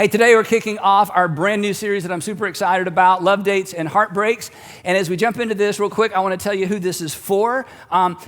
Hey, today we're kicking off our brand new series that I'm super excited about, Love Dates and Heartbreaks. And as we jump into this real quick, I want to tell you who this is for.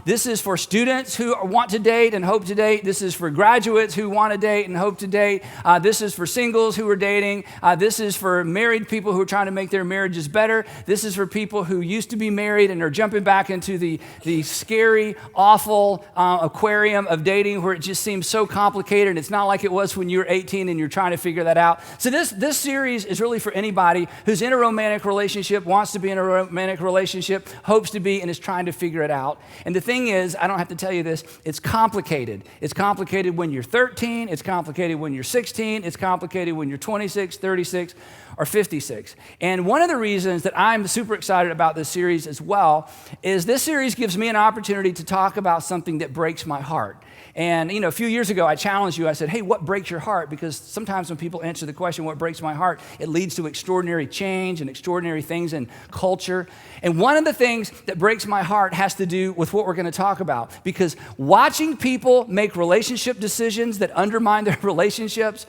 This is for students who want to date and hope to date. This is for graduates who want to date and hope to date. This is for singles who are dating. This is for married people who are trying to make their marriages better. This is for people who used to be married and are jumping back into the scary, awful aquarium of dating where it just seems so complicated and it's not like it was when you were 18 and you're trying to figure that out. So this series is really for anybody who's in a romantic relationship, wants to be in a romantic relationship, hopes to be, and is trying to figure it out. And the thing is, I don't have to tell you this, it's complicated. It's complicated when you're 13, it's complicated when you're 16, it's complicated when you're 26, 36, or 56. And one of the reasons that I'm super excited about this series as well is this series gives me an opportunity to talk about something that breaks my heart. And, a few years ago, I challenged you. I said, hey, what breaks your heart? Because sometimes when people answer the question, what breaks my heart, it leads to extraordinary change and extraordinary things in culture. And one of the things that breaks my heart has to do with what we're going to talk about. Because watching people make relationship decisions that undermine their relationships,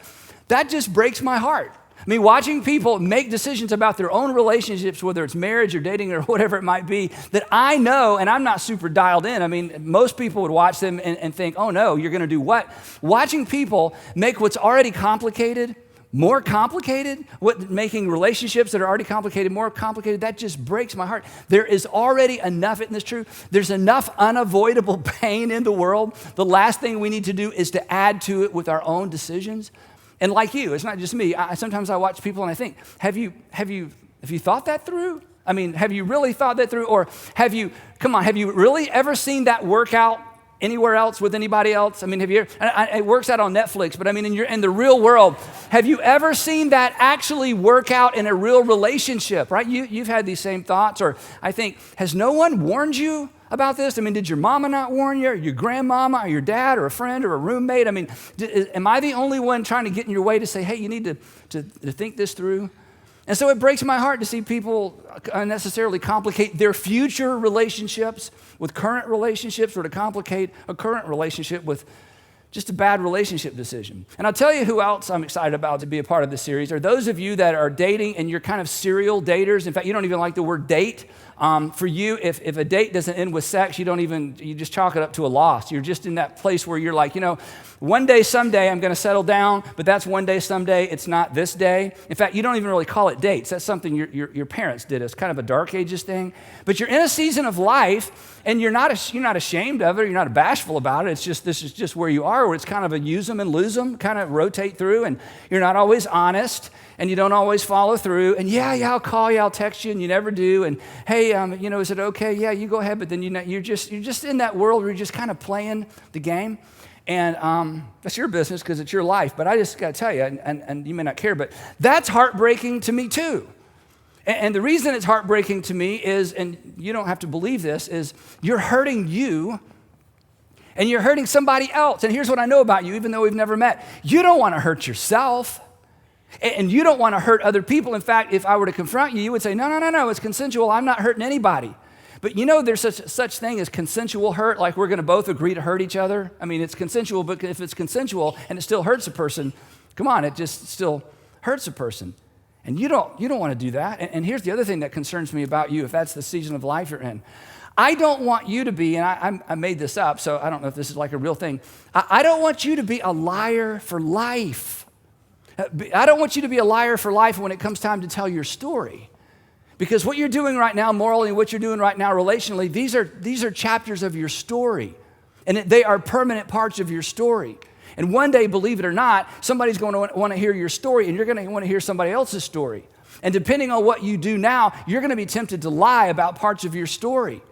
that just breaks my heart. I mean, watching people make decisions about their own relationships, whether it's marriage or dating or whatever it might be, that I know, and I'm not super dialed in. I mean, most people would watch them and think, oh no, you're going to do what? Watching people make what's already complicated more complicated, making relationships that are already complicated more complicated, that just breaks my heart. There is already enough, isn't this true? There's enough unavoidable pain in the world. The last thing we need to do is to add to it with our own decisions. And like you, it's not just me. Sometimes I watch people and I think, have you thought that through? I mean, have you really thought that through? Or have you really ever seen that work out anywhere else with anybody else? I mean, it works out on Netflix, but I mean, in the real world, have you ever seen that actually work out in a real relationship, right? You've had these same thoughts, or I think, has no one warned you about this? I mean, did your mama not warn you, or your grandmama, or your dad, or a friend, or a roommate? I mean, am I the only one trying to get in your way to say, hey, you need to think this through? And so it breaks my heart to see people unnecessarily complicate their future relationships with current relationships, or to complicate a current relationship with just a bad relationship decision. And I'll tell you who else I'm excited about to be a part of this series are those of you that are dating and you're kind of serial daters. In fact, you don't even like the word date. For you, if a date doesn't end with sex, you just chalk it up to a loss. You're just in that place where you're like, one day, someday, I'm going to settle down, but that's one day, someday. It's not this day. In fact, you don't even really call it dates. That's something your parents did. It's kind of a dark ages thing. But you're in a season of life, and you're not ashamed of it. You're not bashful about it. This is just where you are, where it's kind of a use them and lose them, kind of rotate through, and you're not always honest, and you don't always follow through. And yeah, I'll call you, I'll text you, and you never do. And hey, is it okay? Yeah, you go ahead. But then you're just in that world where you're just kind of playing the game. And that's your business because it's your life. But I just got to tell you, and you may not care, but that's heartbreaking to me too. And the reason it's heartbreaking to me is, and you don't have to believe this, is you're hurting you and you're hurting somebody else. And here's what I know about you, even though we've never met. You don't want to hurt yourself. And you don't want to hurt other people. In fact, if I were to confront you, you would say, no, it's consensual. I'm not hurting anybody. But there's such thing as consensual hurt, like we're going to both agree to hurt each other. I mean, it's consensual, but if it's consensual and it still hurts a person, come on, it just still hurts a person. And you don't want to do that. And here's the other thing that concerns me about you, if that's the season of life you're in. I don't want you to be, and I made this up, so I don't know if this is like a real thing. I don't want you to be a liar for life. I don't want you to be a liar for life when it comes time to tell your story. Because what you're doing right now morally and what you're doing right now relationally, these are chapters of your story. And they are permanent parts of your story. And one day, believe it or not, somebody's going to want to hear your story, and you're going to want to hear somebody else's story. And depending on what you do now, you're going to be tempted to lie about parts of your story.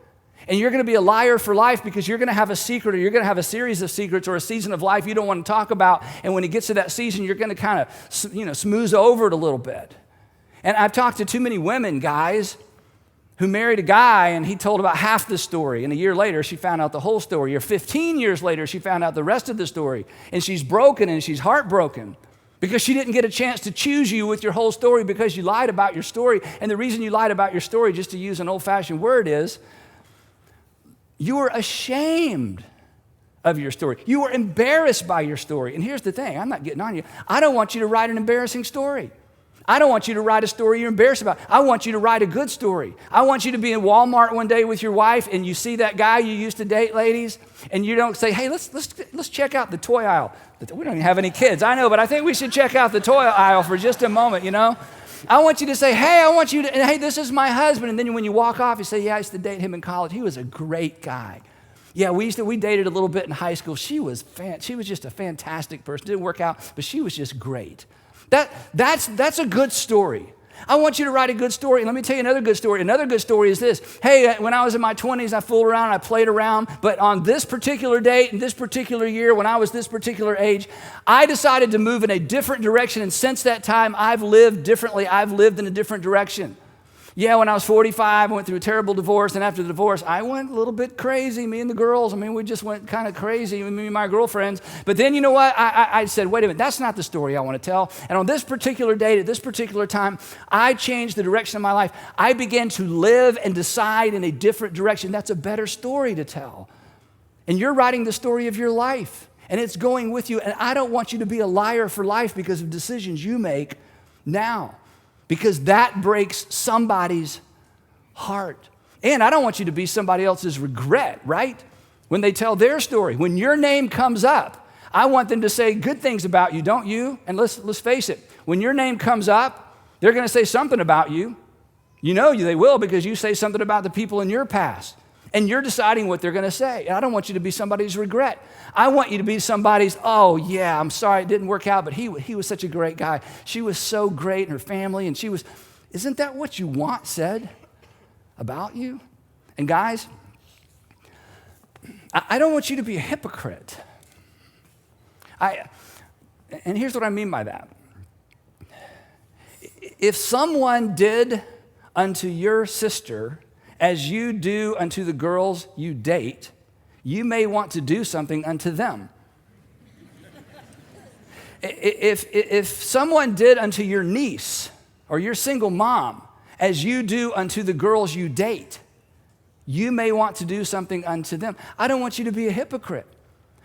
And you're going to be a liar for life because you're going to have a secret, or you're going to have a series of secrets, or a season of life you don't want to talk about. And when it gets to that season, you're going to kind of, smooth over it a little bit. And I've talked to too many women, guys, who married a guy and he told about half the story. And a year later, she found out the whole story. Or 15 years later, she found out the rest of the story. And she's broken and she's heartbroken because she didn't get a chance to choose you with your whole story because you lied about your story. And the reason you lied about your story, just to use an old-fashioned word, is you were ashamed of your story. You were embarrassed by your story. And here's the thing, I'm not getting on you. I don't want you to write an embarrassing story. I don't want you to write a story you're embarrassed about. I want you to write a good story. I want you to be in Walmart one day with your wife and you see that guy you used to date, ladies, and you don't say, hey, let's check out the toy aisle. We don't even have any kids, I know, but I think we should check out the toy aisle for just a moment, you know? I want you to say, hey, this is my husband. And then when you walk off, you say, yeah, I used to date him in college. He was a great guy. Yeah, we dated a little bit in high school. She was just a fantastic person. Didn't work out, but she was just great. That's a good story. I want you to write a good story. And let me tell you another good story. Another good story is this. Hey, when I was in my 20s, I fooled around, I played around. But on this particular date and this particular year, when I was this particular age, I decided to move in a different direction. And since that time, I've lived differently. I've lived in a different direction. Yeah, when I was 45, I went through a terrible divorce, and after the divorce, I went a little bit crazy, me and the girls. I mean, we just went kind of crazy, me and my girlfriends. But then, you know what? I said, wait a minute, that's not the story I want to tell. And on this particular date, at this particular time, I changed the direction of my life. I began to live and decide in a different direction. That's a better story to tell. And you're writing the story of your life, and it's going with you. And I don't want you to be a liar for life because of decisions you make now, because that breaks somebody's heart. And I don't want you to be somebody else's regret, right? When they tell their story, when your name comes up, I want them to say good things about you, don't you? And let's face it, when your name comes up, they're going to say something about you. You know they will, because you say something about the people in your past. And you're deciding what they're going to say. And I don't want you to be somebody's regret. I want you to be somebody's, oh, yeah, I'm sorry it didn't work out, but he was such a great guy. She was so great, and her family, and isn't that what you want said about you? And guys, I don't want you to be a hypocrite. And here's what I mean by that. If someone did unto your sister as you do unto the girls you date, you may want to do something unto them. If someone did unto your niece or your single mom as you do unto the girls you date, you may want to do something unto them. I don't want you to be a hypocrite.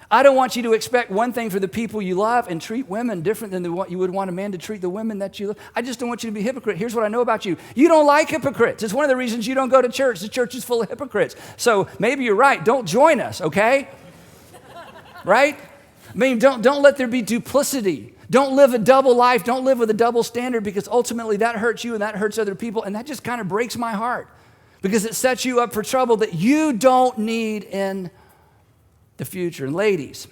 I don't want you to expect one thing for the people you love and treat women different than what you would want a man to treat the women that you love. I just don't want you to be a hypocrite. Here's what I know about you. You don't like hypocrites. It's one of the reasons you don't go to church. The church is full of hypocrites. So maybe you're right. Don't join us, okay? Right? I mean, don't let there be duplicity. Don't live a double life. Don't live with a double standard, because ultimately that hurts you and that hurts other people, and that just kind of breaks my heart, because it sets you up for trouble that you don't need in the future. And ladies,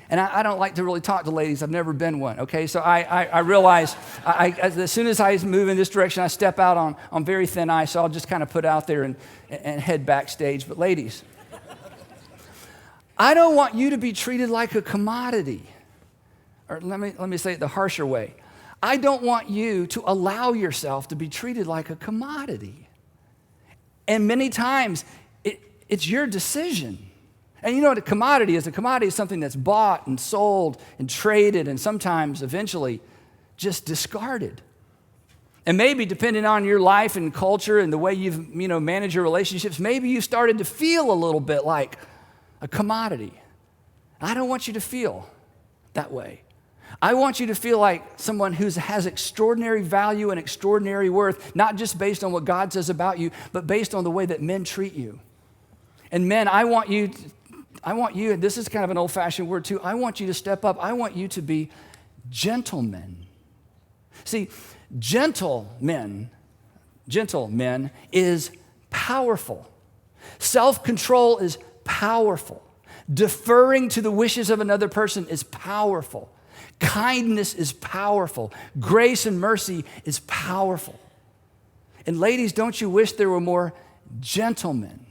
and I don't like to really talk to ladies. I've never been one, okay? So I realize as soon as I move in this direction, I step out on very thin ice, so I'll just kind of put out there and head backstage. But ladies, I don't want you to be treated like a commodity. Or let me say it the harsher way. I don't want you to allow yourself to be treated like a commodity. And many times, it's your decision. And you know what a commodity is? A commodity is something that's bought and sold and traded and sometimes eventually just discarded. And maybe depending on your life and culture and the way you've managed your relationships, maybe you started to feel a little bit like a commodity. I don't want you to feel that way. I want you to feel like someone who has extraordinary value and extraordinary worth, not just based on what God says about you, but based on the way that men treat you. And men, I want you, and this is kind of an old-fashioned word too, I want you to step up. I want you to be gentlemen. See, gentlemen is powerful. Self-control is powerful. Deferring to the wishes of another person is powerful. Kindness is powerful. Grace and mercy is powerful. And ladies, don't you wish there were more gentlemen?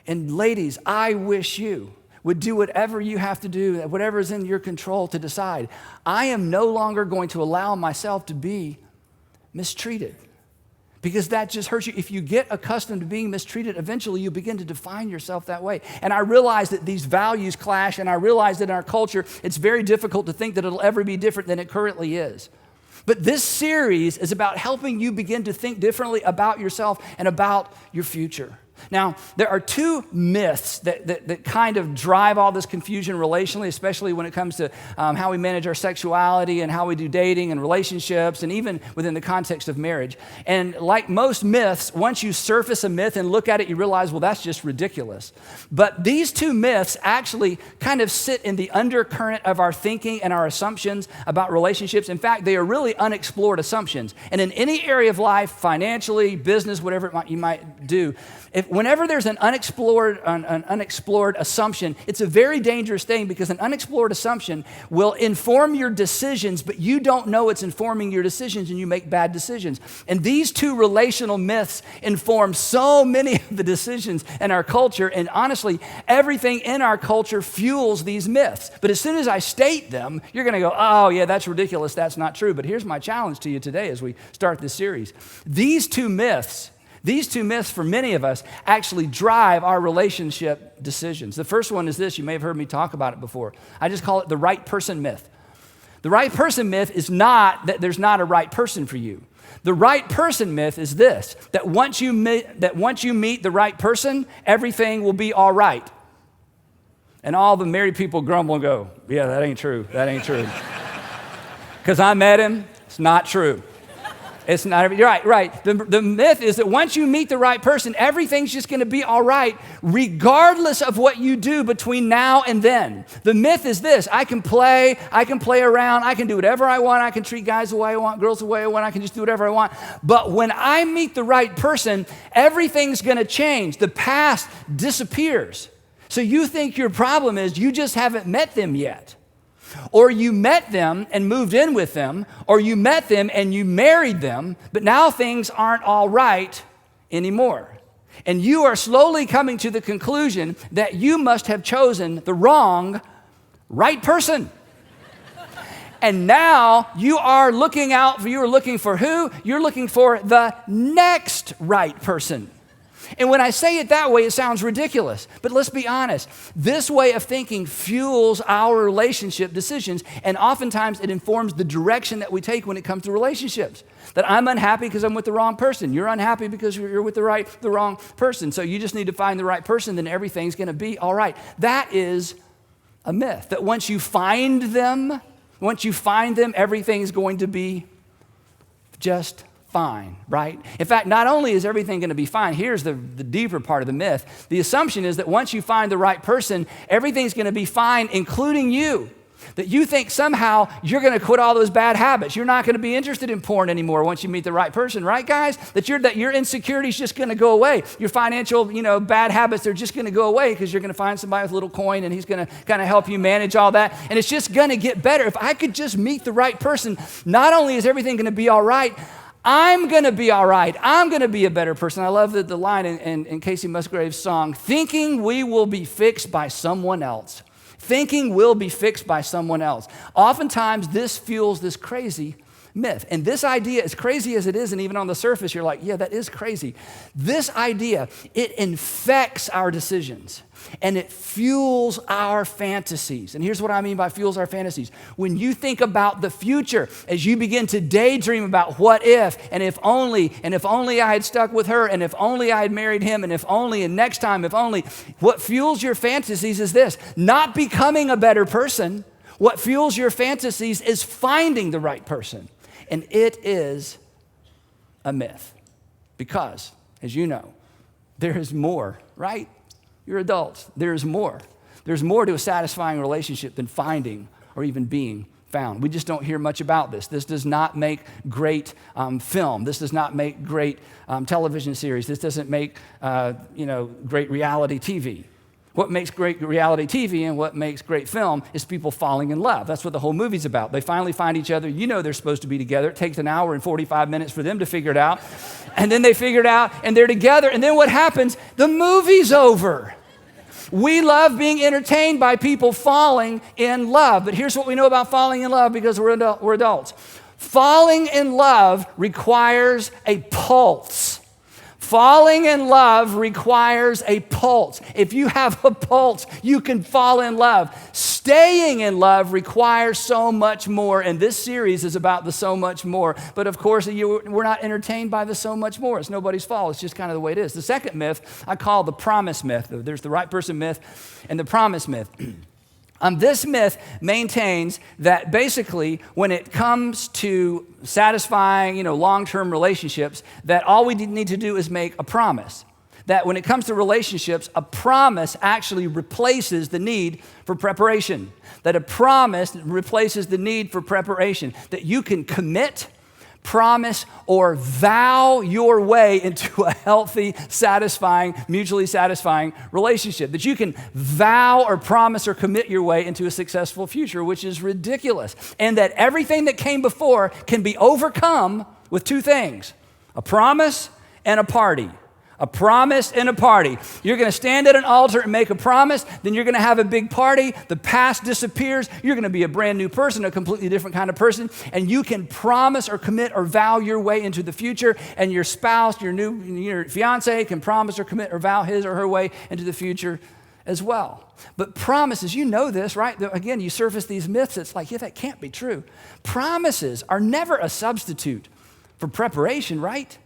And ladies, I wish you would do whatever you have to do, whatever is in your control to decide. I am no longer going to allow myself to be mistreated, because that just hurts you. If you get accustomed to being mistreated, eventually you begin to define yourself that way. And I realize that these values clash, and I realize that in our culture, it's very difficult to think that it'll ever be different than it currently is. But this series is about helping you begin to think differently about yourself and about your future. Now, there are two myths that kind of drive all this confusion relationally, especially when it comes to how we manage our sexuality and how we do dating and relationships, and even within the context of marriage. And like most myths, once you surface a myth and look at it, you realize, well, that's just ridiculous. But these two myths actually kind of sit in the undercurrent of our thinking and our assumptions about relationships. In fact, they are really unexplored assumptions. And in any area of life, financially, business, whatever you might do, whenever there's an unexplored assumption, it's a very dangerous thing, because an unexplored assumption will inform your decisions, but you don't know it's informing your decisions, and you make bad decisions. And these two relational myths inform so many of the decisions in our culture, and honestly, everything in our culture fuels these myths. But as soon as I state them, you're going to go, oh yeah, that's ridiculous, that's not true. But here's my challenge to you today as we start this series. These two myths for many of us actually drive our relationship decisions. The first one is this. You may have heard me talk about it before. I just call it the right person myth. The right person myth is not that there's not a right person for you. The right person myth is this, that once you meet the right person, everything will be all right. And all the married people grumble and go, yeah, that ain't true. That ain't true. Because I met him, it's not true. It's not, you're right. The myth is that once you meet the right person, everything's just going to be all right, regardless of what you do between now and then. The myth is this: I can play around, I can do whatever I want, I can treat guys the way I want, girls the way I want, I can just do whatever I want. But when I meet the right person, everything's going to change. The past disappears. So you think your problem is you just haven't met them yet. Or you met them and moved in with them, or you met them and you married them, but now things aren't all right anymore. And you are slowly coming to the conclusion that you must have chosen the wrong right person. And now you are looking for who? You're looking for the next right person. And when I say it that way, it sounds ridiculous. But let's be honest. This way of thinking fuels our relationship decisions, and oftentimes it informs the direction that we take when it comes to relationships. That I'm unhappy because I'm with the wrong person. You're unhappy because you're with the wrong person. So you just need to find the right person, then everything's going to be all right. That is a myth. That once you find them, everything's going to be just fine, right? In fact, not only is everything going to be fine, here's the deeper part of the myth. The assumption is that once you find the right person, everything's going to be fine, including you. That you think somehow you're going to quit all those bad habits. You're not going to be interested in porn anymore once you meet the right person, right, guys? That your insecurity is just going to go away. Your financial, bad habits, they're just going to go away because you're going to find somebody with a little coin and he's going to kind of help you manage all that. And it's just going to get better. If I could just meet the right person, not only is everything going to be all right, I'm going to be all right. I'm going to be a better person. I love the line in Casey Musgrave's song, thinking we will be fixed by someone else. Thinking we'll be fixed by someone else. Oftentimes, this fuels this crazy myth. And this idea, as crazy as it is, and even on the surface, you're like, yeah, that is crazy. This idea, it infects our decisions. And it fuels our fantasies. And here's what I mean by fuels our fantasies. When you think about the future, as you begin to daydream about what if only I had stuck with her, and if only I had married him, and if only, and next time, if only, what fuels your fantasies is this: not becoming a better person. What fuels your fantasies is finding the right person. And it is a myth. Because, as you know, there is more, right? You're adults. There's more. There's more to a satisfying relationship than finding or even being found. We just don't hear much about this. This does not make great film. This does not make great television series. This doesn't make great reality TV. What makes great reality TV and what makes great film is people falling in love. That's what the whole movie's about. They finally find each other. They're supposed to be together. It takes an hour and 45 minutes for them to figure it out. And then they figure it out and they're together. And then what happens? The movie's over. We love being entertained by people falling in love. But here's what we know about falling in love, because we're adults. Falling in love requires a pulse. Falling in love requires a pulse. If you have a pulse, you can fall in love. Staying in love requires so much more, and this series is about the so much more. But of course, we're not entertained by the so much more. It's nobody's fault. It's just kind of the way it is. The second myth I call the promise myth. There's the right person myth and the promise myth. This myth maintains that basically when it comes to satisfying, long-term relationships, that all we need to do is make a promise. That when it comes to relationships, a promise actually replaces the need for preparation. That a promise replaces the need for preparation. That you can commit, promise, or vow your way into a healthy, satisfying, mutually satisfying relationship. That you can vow or promise or commit your way into a successful future, which is ridiculous. And that everything that came before can be overcome with two things: a promise and a party. A promise and a party. You're going to stand at an altar and make a promise, then you're going to have a big party. The past disappears. You're going to be a brand new person, a completely different kind of person, and you can promise or commit or vow your way into the future, and your spouse, your fiance can promise or commit or vow his or her way into the future as well. But promises, you know this, right? Again, you surface these myths. It's like, yeah, that can't be true. Promises are never a substitute for preparation, right?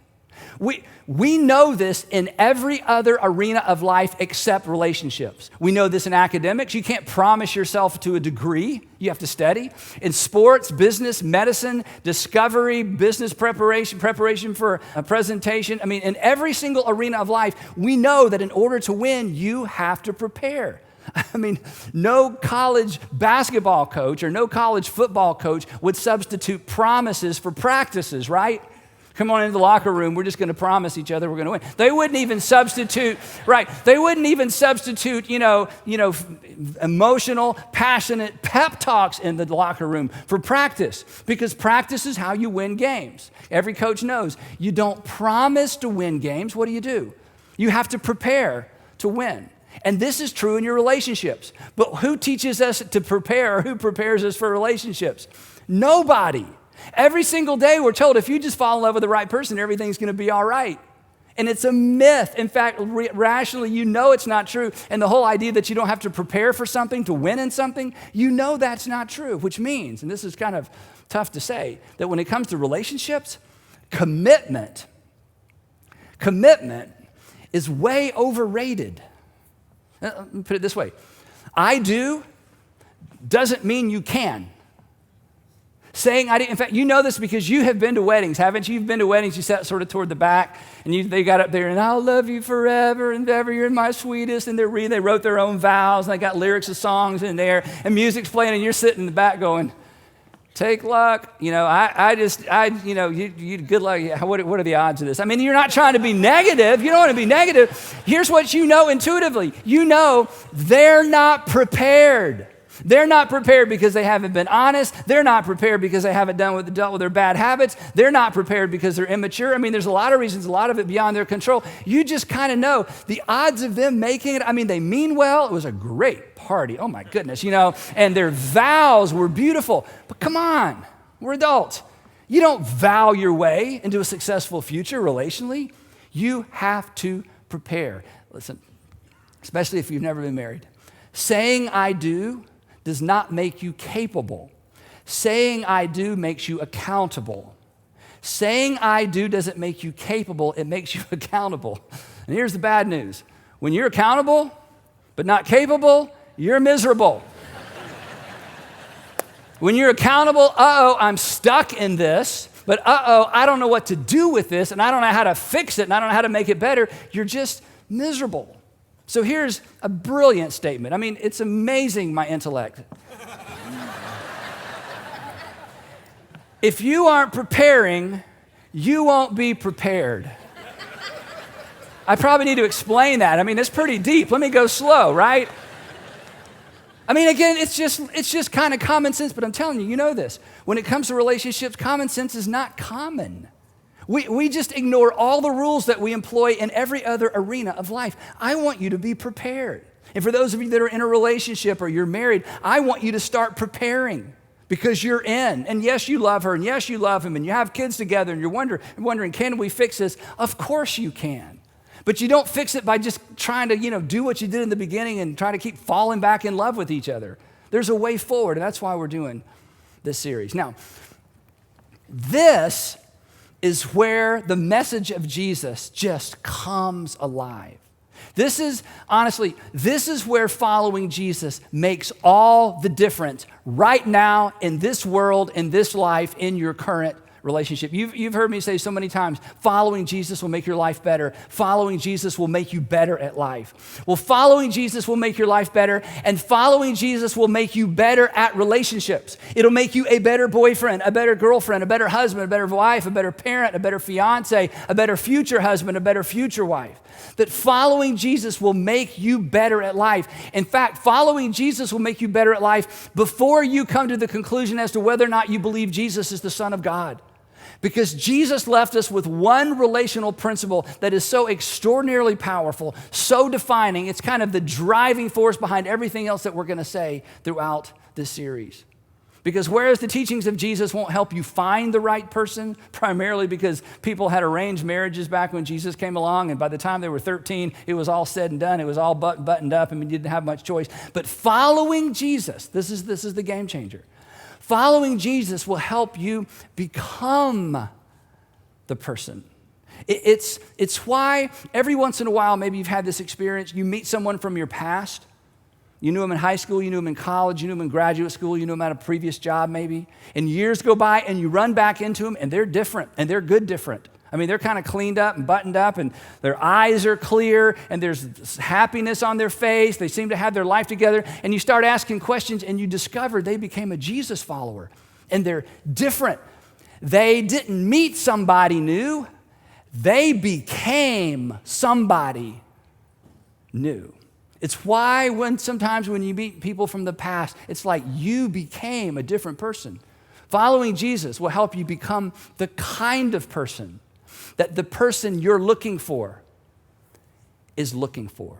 We know this in every other arena of life except relationships. We know this in academics. You can't promise yourself to a degree. You have to study. In sports, business, medicine, discovery, business preparation for a presentation. In every single arena of life, we know that in order to win, you have to prepare. No college basketball coach or no college football coach would substitute promises for practices, right? Come on into the locker room. We're just going to promise each other we're going to win. They wouldn't even substitute, right? They wouldn't even substitute, emotional, passionate pep talks in the locker room for practice, because practice is how you win games. Every coach knows you don't promise to win games. What do? You have to prepare to win. And this is true in your relationships. But who teaches us to prepare, or who prepares us for relationships? Nobody. Every single day we're told if you just fall in love with the right person, everything's going to be all right. And it's a myth. In fact, rationally, it's not true. And the whole idea that you don't have to prepare for something to win in something, that's not true, which means, and this is kind of tough to say, that when it comes to relationships, commitment is way overrated. Let me put it this way. I do doesn't mean you can. Saying I do, in fact, you know this because you have been to weddings, haven't you? You've been to weddings, you sat sort of toward the back, and they got up there, and I'll love you forever and ever, you're my sweetest, and they wrote their own vows, and they got lyrics of songs in there, and music's playing, and you're sitting in the back going, take luck. You good luck. What are the odds of this? You're not trying to be negative. You don't want to be negative. Here's what you know intuitively. They're not prepared. They're not prepared because they haven't been honest. They're not prepared because they haven't dealt with their bad habits. They're not prepared because they're immature. There's a lot of reasons, a lot of it beyond their control. You just kind of know the odds of them making it. They mean well. It was a great party. Oh my goodness, and their vows were beautiful. But come on, we're adults. You don't vow your way into a successful future relationally. You have to prepare. Listen, especially if you've never been married. Saying I do does not make you capable. Saying I do makes you accountable. Saying I do doesn't make you capable, it makes you accountable. And here's the bad news. When you're accountable but not capable, you're miserable. When you're accountable, I'm stuck in this, but I don't know what to do with this, and I don't know how to fix it, and I don't know how to make it better, you're just miserable. So here's a brilliant statement. It's amazing, my intellect. If you aren't preparing, you won't be prepared. I probably need to explain that. It's pretty deep. Let me go slow, right? Again, it's just kind of common sense, but I'm telling you know this. When it comes to relationships, common sense is not common. We just ignore all the rules that we employ in every other arena of life. I want you to be prepared. And for those of you that are in a relationship or you're married, I want you to start preparing because you're in. And yes, you love her, and yes, you love him, and you have kids together, and you're wondering, can we fix this? Of course you can. But you don't fix it by just trying to, do what you did in the beginning and try to keep falling back in love with each other. There's a way forward, and that's why we're doing this series. Now, this is where the message of Jesus just comes alive. This is where following Jesus makes all the difference right now in this world, in this life, in your current relationship. You've heard me say so many times, following Jesus will make your life better. Following Jesus will make you better at life. Well, following Jesus will make your life better, and following Jesus will make you better at relationships. It'll make you a better boyfriend, a better girlfriend, a better husband, a better wife, a better parent, a better fiance, a better future husband, a better future wife. That following Jesus will make you better at life. In fact, following Jesus will make you better at life before you come to the conclusion as to whether or not you believe Jesus is the Son of God. Because Jesus left us with one relational principle that is so extraordinarily powerful, so defining. It's kind of the driving force behind everything else that we're going to say throughout this series. Because whereas the teachings of Jesus won't help you find the right person, primarily because people had arranged marriages back when Jesus came along, and by the time they were 13, it was all said and done. It was all buttoned up, and you didn't have much choice. But following Jesus, this is the game changer. Following Jesus will help you become the person. It's why every once in a while, maybe you've had this experience, you meet someone from your past. You knew them in high school, you knew them in college, you knew them in graduate school, you knew them at a previous job maybe. And years go by and you run back into them and they're different, and they're good different. I mean, they're kind of cleaned up and buttoned up, and their eyes are clear, and there's happiness on their face. They seem to have their life together. And you start asking questions, and you discover they became a Jesus follower, and they're different. They didn't meet somebody new. They became somebody new. It's why sometimes when you meet people from the past, it's like you became a different person. Following Jesus will help you become the kind of person that the person you're looking for is looking for.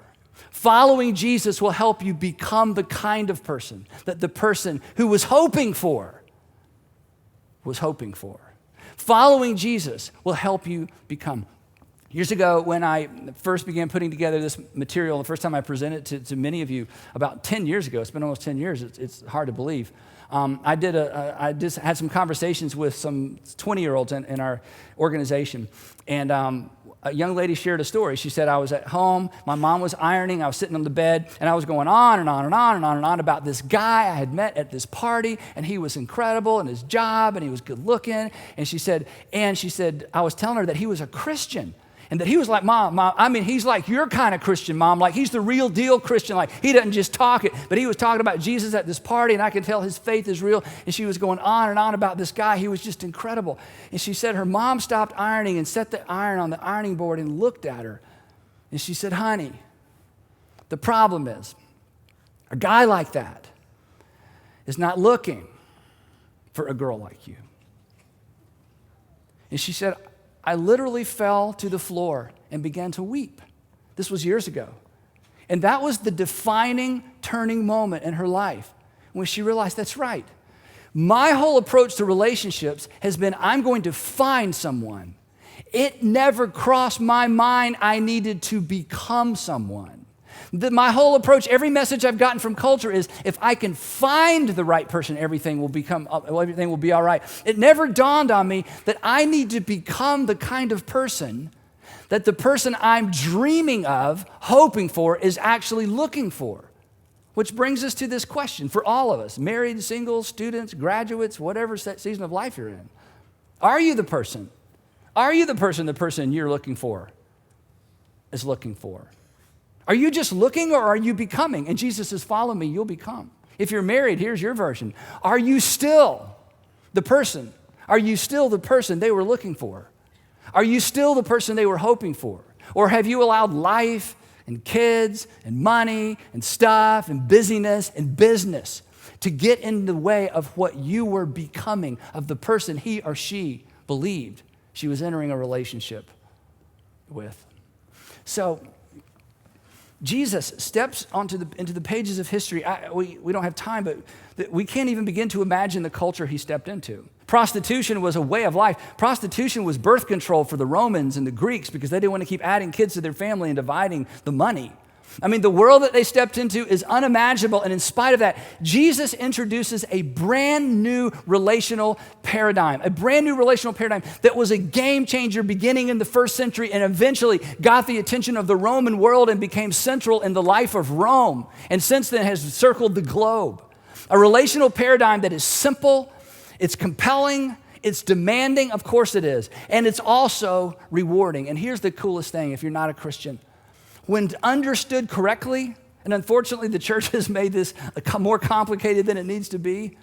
Following Jesus will help you become the kind of person that the person who was hoping for was hoping for. Following Jesus will help you become. Years ago, when I first began putting together this material, the first time I presented it to many of you, about 10 years ago, it's been almost 10 years, it's hard to believe. I just had some conversations with some 20-year-olds in our organization, and a young lady shared a story. She said, I was at home, my mom was ironing, I was sitting on the bed, and I was going on and on and on and on and on about this guy I had met at this party, and he was incredible in his job, and he was good looking, and she said, I was telling her that he was a Christian. And that he was like, Mom, I mean, he's like your kind of Christian, Mom. Like, he's the real deal Christian. Like, he doesn't just talk it, but he was talking about Jesus at this party, and I can tell his faith is real. And she was going on and on about this guy. He was just incredible. And she said her mom stopped ironing and set the iron on the ironing board and looked at her. And she said, honey, the problem is a guy like that is not looking for a girl like you. And she said, I literally fell to the floor and began to weep. This was years ago. And that was the defining turning moment in her life when she realized that's right. My whole approach to relationships has been I'm going to find someone. It never crossed my mind I needed to become someone. My whole approach, every message I've gotten from culture is if I can find the right person, everything will be all right. It never dawned on me that I need to become the kind of person that the person I'm dreaming of, hoping for, is actually looking for. Which brings us to this question for all of us, married, single, students, graduates, whatever season of life you're in. Are you the person? Are you the person you're looking for is looking for? Are you just looking, or are you becoming? And Jesus says, follow me, you'll become. If you're married, here's your version. Are you still the person? Are you still the person they were looking for? Are you still the person they were hoping for? Or have you allowed life and kids and money and stuff and busyness and business to get in the way of what you were becoming, of the person he or she believed she was entering a relationship with? So, Jesus steps into the pages of history. We don't have time, but we can't even begin to imagine the culture he stepped into. Prostitution was a way of life. Prostitution was birth control for the Romans and the Greeks because they didn't want to keep adding kids to their family and dividing the money. I mean, the world that they stepped into is unimaginable, and in spite of that, Jesus introduces a brand new relational paradigm, that was a game changer beginning in the first century and eventually got the attention of the Roman world and became central in the life of Rome, and since then has circled the globe. A relational paradigm that is simple, it's compelling, it's demanding, of course it is, and it's also rewarding. And here's the coolest thing if you're not a Christian. When understood correctly, and unfortunately the church has made this more complicated than it needs to be,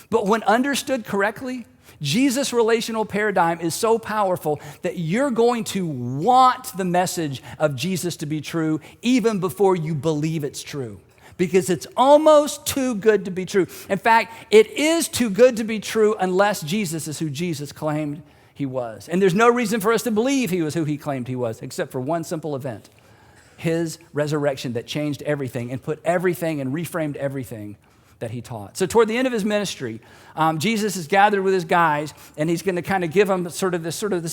but when understood correctly, Jesus' relational paradigm is so powerful that you're going to want the message of Jesus to be true even before you believe it's true, because it's almost too good to be true. In fact, it is too good to be true unless Jesus is who Jesus claimed he was. And there's no reason for us to believe he was who he claimed he was, except for one simple event. His resurrection that changed everything and put everything and reframed everything that he taught. So toward the end of his ministry, Jesus is gathered with his guys, and he's going to kind of give them this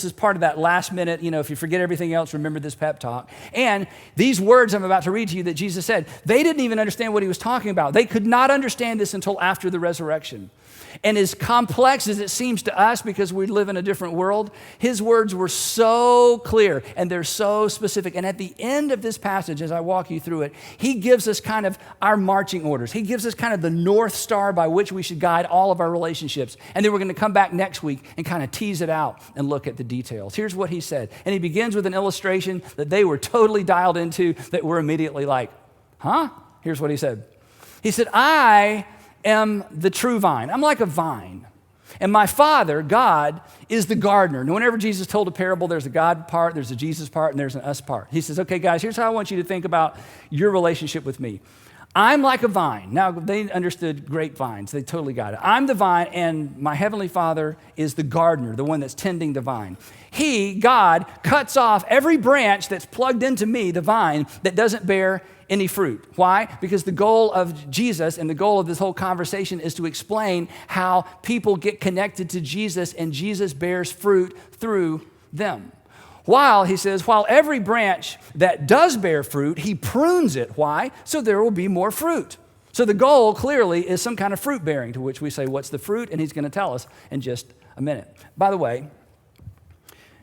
is part of that last minute, if you forget everything else, remember this pep talk. And these words I'm about to read to you that Jesus said, they didn't even understand what he was talking about. They could not understand this until after the resurrection. And as complex as it seems to us because we live in a different world, his words were so clear and they're so specific. And at the end of this passage, as I walk you through it, he gives us kind of our marching orders. He gives us kind of the North Star by which we should guide all of our relationships. And then we're going to come back next week and kind of tease it out and look at the details. Here's what he said. And he begins with an illustration that they were totally dialed into that we're immediately like, huh? Here's what he said. He said, I am the true vine. I'm like a vine. And my Father, God, is the gardener. And whenever Jesus told a parable, there's a God part, there's a Jesus part, and there's an us part. He says, okay, guys, here's how I want you to think about your relationship with me. I'm like a vine. Now, they understood grapevines. They totally got it. I'm the vine, and my heavenly Father is the gardener, the one that's tending the vine. He, God, cuts off every branch that's plugged into me, the vine, that doesn't bear any fruit. Why? Because the goal of Jesus and the goal of this whole conversation is to explain how people get connected to Jesus and Jesus bears fruit through them. While every branch that does bear fruit, he prunes it. Why? So there will be more fruit. So the goal clearly is some kind of fruit bearing, to which we say, what's the fruit? And he's going to tell us in just a minute. By the way,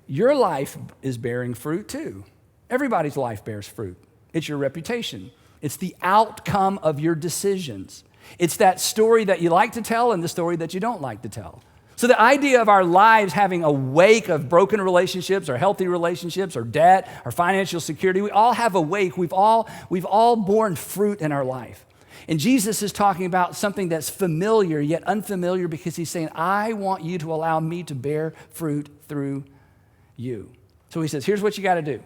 your life is bearing fruit too. Everybody's life bears fruit. It's your reputation. It's the outcome of your decisions. It's that story that you like to tell and the story that you don't like to tell. So the idea of our lives having a wake of broken relationships or healthy relationships or debt or financial security, we all have a wake. We've all borne fruit in our life. And Jesus is talking about something that's familiar yet unfamiliar because he's saying, I want you to allow me to bear fruit through you. So he says, here's what you got to do.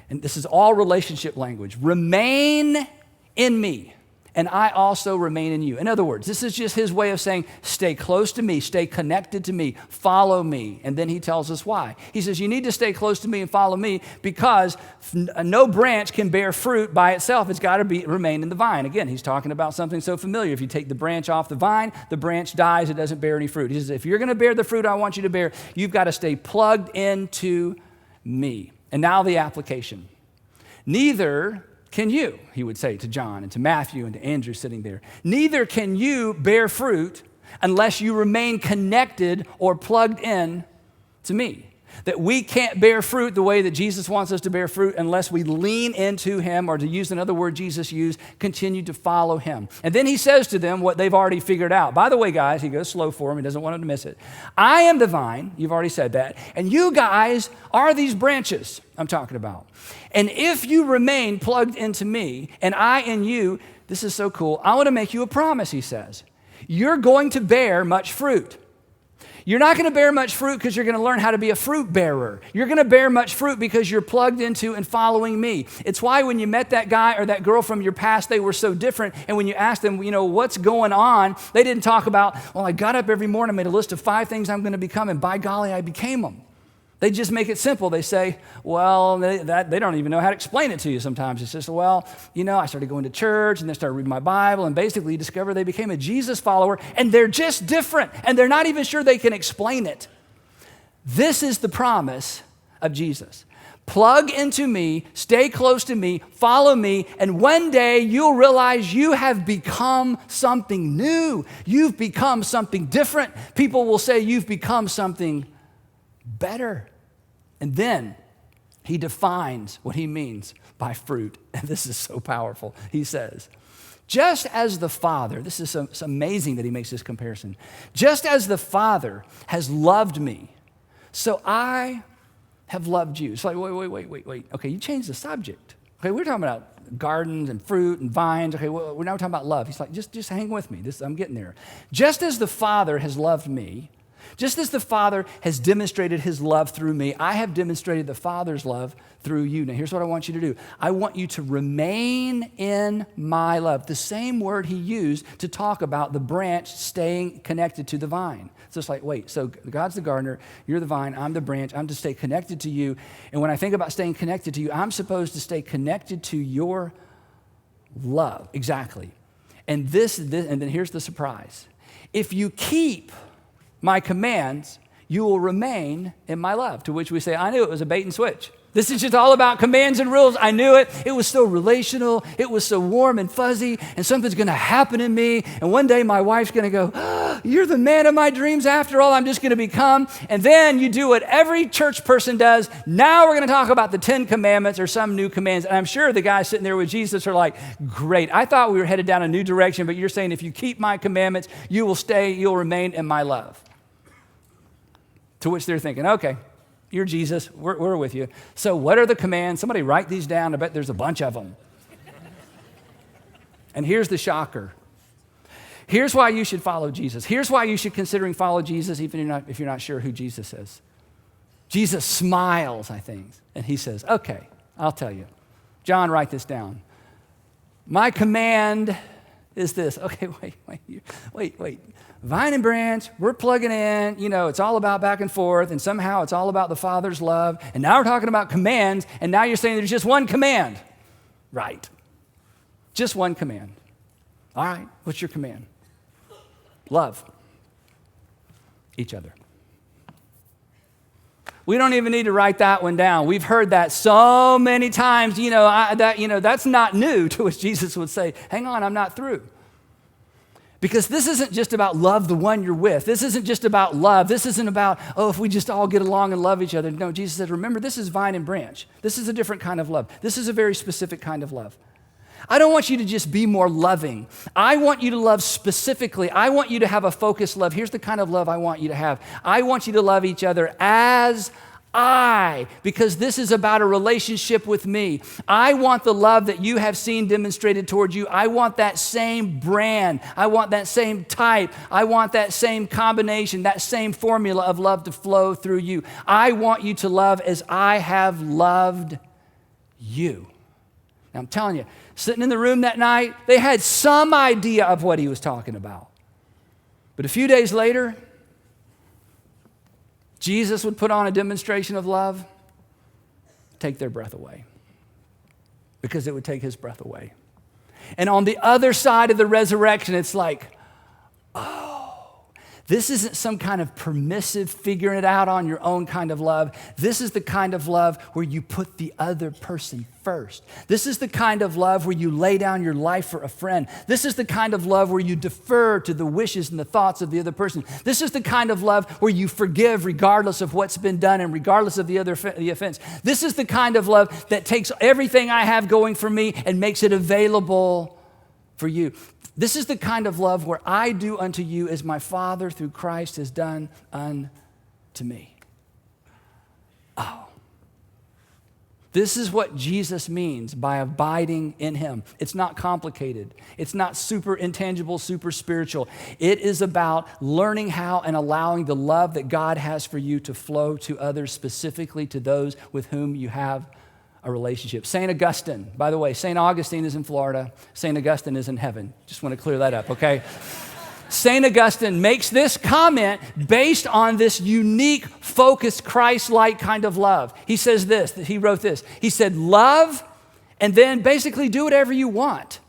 And this is all relationship language. Remain in me, and I also remain in you. In other words, this is just his way of saying, stay close to me, stay connected to me, follow me. And then he tells us why. He says, you need to stay close to me and follow me because no branch can bear fruit by itself. It's got to remain in the vine. Again, he's talking about something so familiar. If you take the branch off the vine, the branch dies, it doesn't bear any fruit. He says, if you're going to bear the fruit I want you to bear, you've got to stay plugged into me. And now the application. Neither can you, he would say to John and to Matthew and to Andrew sitting there, neither can you bear fruit unless you remain connected or plugged in to me. That we can't bear fruit the way that Jesus wants us to bear fruit unless we lean into him, or to use another word Jesus used, continue to follow him. And then he says to them what they've already figured out. By the way, guys, he goes slow for them. He doesn't want them to miss it. I am the vine. You've already said that. And you guys are these branches I'm talking about. And if you remain plugged into me and I in you, this is so cool. I want to make you a promise, he says. You're going to bear much fruit. You're not going to bear much fruit because you're going to learn how to be a fruit bearer. You're going to bear much fruit because you're plugged into and following me. It's why when you met that guy or that girl from your past, they were so different. And when you asked them, what's going on, they didn't talk about, I got up every morning, made a list of 5 things I'm going to become, and by golly, I became them. They just make it simple. They say, well, they don't even know how to explain it to you sometimes. It's just, well, I started going to church and then started reading my Bible and basically discovered they became a Jesus follower and they're just different and they're not even sure they can explain it. This is the promise of Jesus. Plug into me, stay close to me, follow me, and one day you'll realize you have become something new. You've become something different. People will say you've become something better. And then he defines what he means by fruit. And this is so powerful. He says, just as the Father, this is it's amazing that he makes this comparison. Just as the Father has loved me, so I have loved you. It's like, wait. Okay, you changed the subject. Okay, we're talking about gardens and fruit and vines. Okay, well, we're now talking about love. He's like, just hang with me. I'm getting there. Just as the Father has loved me, just as the Father has demonstrated his love through me, I have demonstrated the Father's love through you. Now, here's what I want you to do. I want you to remain in my love. The same word he used to talk about the branch staying connected to the vine. So it's like, wait, so God's the gardener, you're the vine, I'm the branch, I'm to stay connected to you. And when I think about staying connected to you, I'm supposed to stay connected to your love. Exactly. And and then here's the surprise. If you keep my commands, you will remain in my love. To which we say, I knew it was a bait and switch. This is just all about commands and rules. I knew it. It was so relational. It was so warm and fuzzy, and something's going to happen in me. And one day my wife's going to go, you're the man of my dreams after all. I'm just going to become. And then you do what every church person does. Now we're going to talk about the 10 commandments or some new commands. And I'm sure the guys sitting there with Jesus are like, great. I thought we were headed down a new direction, but you're saying if you keep my commandments, you'll remain in my love. To which they're thinking, okay, you're Jesus, we're with you. So what are the commands? Somebody write these down. I bet there's a bunch of them. And here's the shocker. Here's why you should follow Jesus. Here's why you should considering follow Jesus even if you're not sure who Jesus is. Jesus smiles, I think, and he says, okay, I'll tell you. John, write this down. My command is this. Okay, wait. Vine and branch, we're plugging in, it's all about back and forth, and somehow it's all about the Father's love, and now we're talking about commands, and now you're saying there's just one command. Right. Just one command. All right, what's your command? Love each other. We don't even need to write that one down. We've heard that so many times, that's not new, to which Jesus would say, hang on, I'm not through. Because this isn't just about love the one you're with. This isn't just about love. This isn't about, if we just all get along and love each other. No, Jesus said, remember, this is vine and branch. This is a different kind of love. This is a very specific kind of love. I don't want you to just be more loving. I want you to love specifically. I want you to have a focused love. Here's the kind of love I want you to have. I want you to love each other as because this is about a relationship with me. I want the love that you have seen demonstrated towards you. I want that same brand. I want that same type. I want that same combination, that same formula of love to flow through you. I want you to love as I have loved you. Now, I'm telling you, sitting in the room that night, they had some idea of what he was talking about. But a few days later, Jesus would put on a demonstration of love, take their breath away, because it would take his breath away. And on the other side of the resurrection, it's like, this isn't some kind of permissive figuring it out on your own kind of love. This is the kind of love where you put the other person first. This is the kind of love where you lay down your life for a friend. This is the kind of love where you defer to the wishes and the thoughts of the other person. This is the kind of love where you forgive regardless of what's been done and regardless of the offense. This is the kind of love that takes everything I have going for me and makes it available for you. This is the kind of love where I do unto you as my Father through Christ has done unto me. This is what Jesus means by abiding in him. It's not complicated. It's not super intangible, super spiritual. It is about learning how and allowing the love that God has for you to flow to others, specifically to those with whom you have a relationship. St. Augustine, by the way, St. Augustine is in Florida. St. Augustine is in heaven. Just want to clear that up, okay? St. Augustine makes this comment based on this unique, focused, Christ-like kind of love. He says this, he wrote this. He said, love and then basically do whatever you want.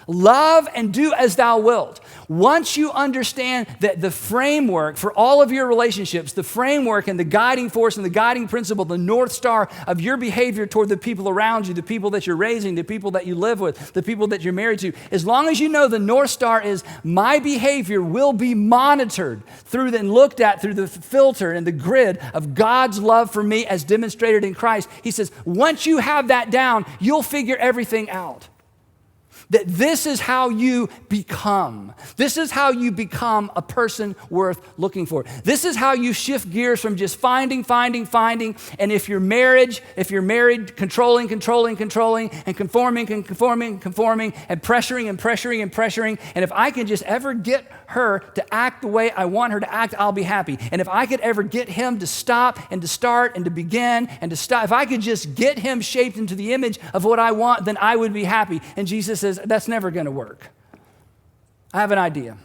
Love and do as thou wilt. Once you understand that the framework for all of your relationships, the framework and the guiding force and the guiding principle, the North Star of your behavior toward the people around you, the people that you're raising, the people that you live with, the people that you're married to, as long as you know the North Star is my behavior will be monitored through and looked at through the filter and the grid of God's love for me as demonstrated in Christ, he says, once you have that down, you'll figure everything out. That this is how you become. This is how you become a person worth looking for. This is how you shift gears from just finding. And if you're married, controlling, and conforming, and pressuring. And if I can just ever get her to act the way I want her to act, I'll be happy. And if I could ever get him to stop and to start and to begin and to stop, if I could just get him shaped into the image of what I want, then I would be happy. And Jesus says, that's never going to work. I have an idea.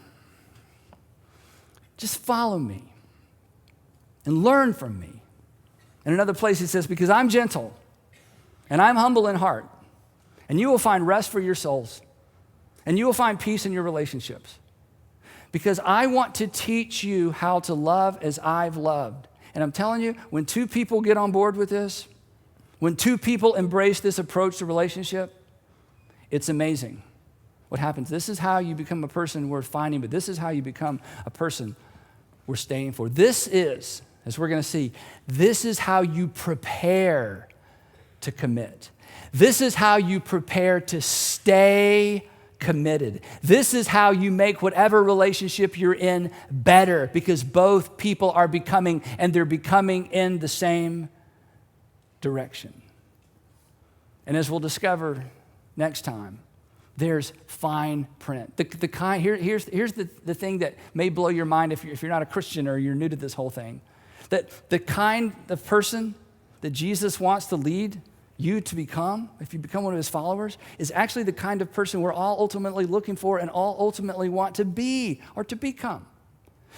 Just follow me and learn from me. In another place he says, because I'm gentle and I'm humble in heart, and you will find rest for your souls, and you will find peace in your relationships. Because I want to teach you how to love as I've loved. And I'm telling you, when two people get on board with this, when two people embrace this approach to relationship, it's amazing what happens. This is how you become a person worth finding, but this is how you become a person worth staying for. This is, as we're going to see, this is how you prepare to commit. This is how you prepare to stay committed. This is how you make whatever relationship you're in better, because both people are becoming, and they're becoming in the same direction. And as we'll discover next time, there's fine print. Here's the thing that may blow your mind if you're not a Christian or you're new to this whole thing. That the kind of person that Jesus wants to lead you to become, if you become one of his followers, is actually the kind of person we're all ultimately looking for and all ultimately want to be or to become.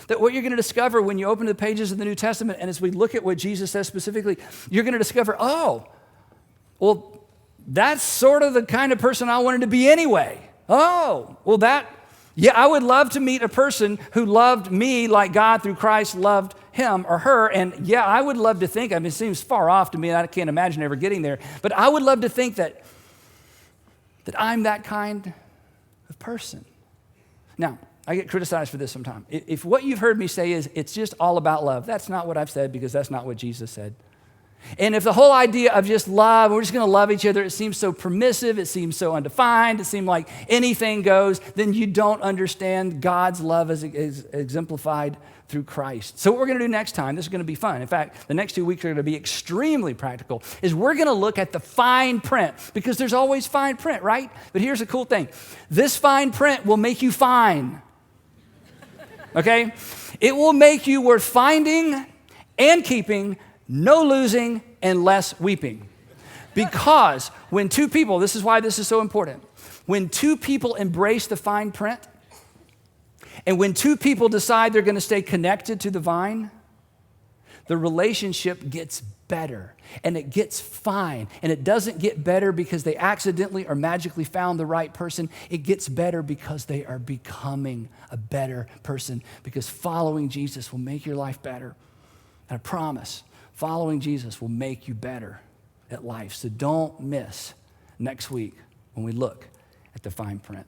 That what you're going to discover when you open the pages of the New Testament, and as we look at what Jesus says specifically, you're going to discover, oh, well, that's sort of the kind of person I wanted to be anyway. Oh, well I would love to meet a person who loved me like God through Christ loved him or her. And yeah, I would love to think, it seems far off to me, and I can't imagine ever getting there, but I would love to think that I'm that kind of person. Now, I get criticized for this sometimes. If what you've heard me say is it's just all about love, that's not what I've said, because that's not what Jesus said. And if the whole idea of just love, we're just going to love each other, it seems so permissive, it seems so undefined, it seems like anything goes, then you don't understand God's love as exemplified through Christ. So what we're going to do next time, this is going to be fun. In fact, the next 2 weeks are going to be extremely practical, is we're going to look at the fine print, because there's always fine print, right? But here's the cool thing. This fine print will make you fine. Okay? It will make you worth finding and keeping, no losing, and less weeping. Because when two people, this is why this is so important, when two people embrace the fine print, and when two people decide they're going to stay connected to the vine, the relationship gets better, and it gets fine. And it doesn't get better because they accidentally or magically found the right person. It gets better because they are becoming a better person, because following Jesus will make your life better. And I promise, following Jesus will make you better at life. So don't miss next week when we look at the fine print.